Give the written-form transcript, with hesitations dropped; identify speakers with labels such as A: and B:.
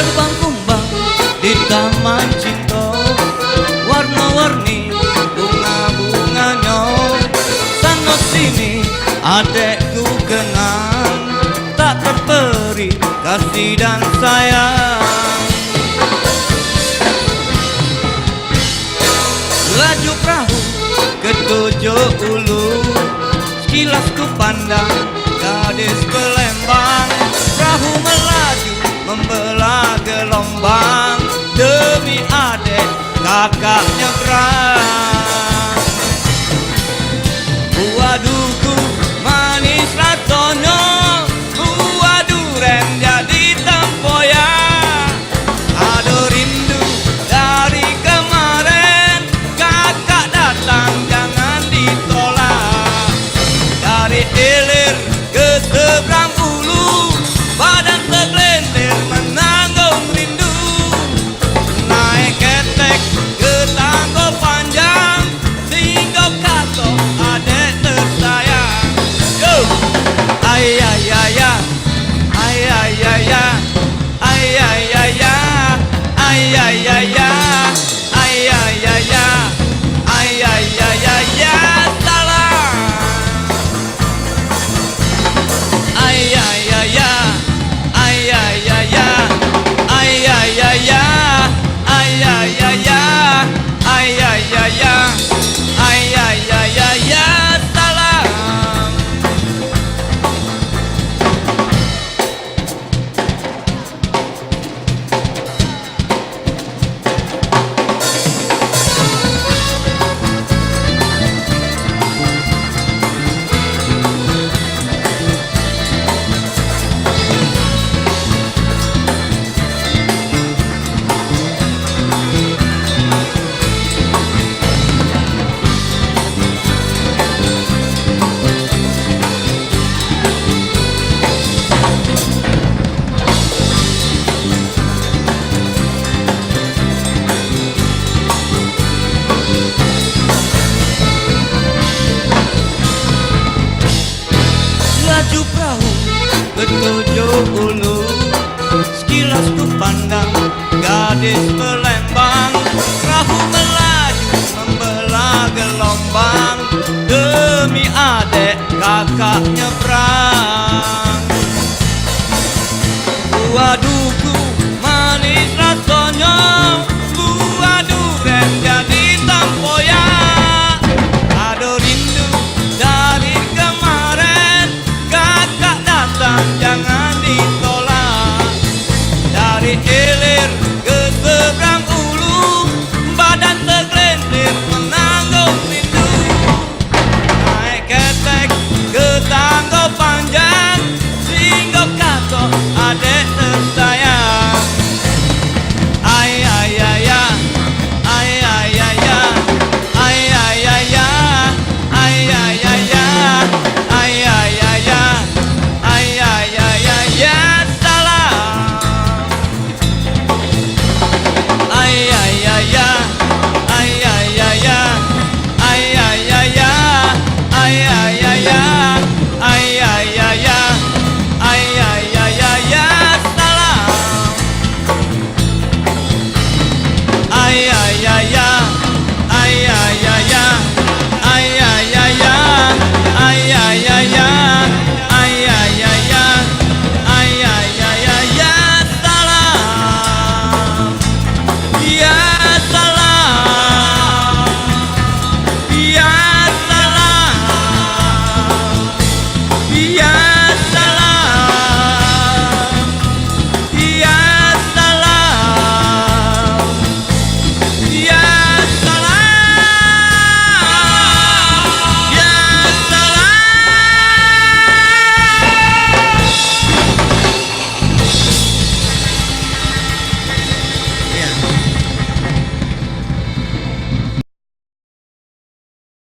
A: terbang kumbang di taman cinta, warna-warni bunga-bunganya. Sana sini adekku kenang, tak terperi kasih dan sayang. Laju perahu ke tujuh ulu, sekilas ku pandang gadis Palembang. Perahu melaju membelah gelombang, demi adek kakak nyebrang. Buah duku manis rasanya, buah duren jadi tempoyak. Ada rindu dari kemarin, kakak datang jangan ditolak. Dari hilir ke seberang ulu, badan tergelentir menanggung rindu. Naik ketek ke tangga panjang, tinggal katok adek tersayang. Yo! Ay ay ay ay ay ay ay ay ay ay ay ay ay ay ay ay ay ay ay salam. Ay ay ay ay ay ay ay ay ay ay ay ay ay ay ay ay ay ay salam. Laju perahu ke tujuh ulu, sekilas ku pandang gadis Palembang. Perahu melaju membelah gelombang, demi adek kakak nyebrang. Buah duku manis rasanya, buah duren jadi tempoyak. Ada rindu dari kemarin, kakak datang jangan ditolak. Dari hilir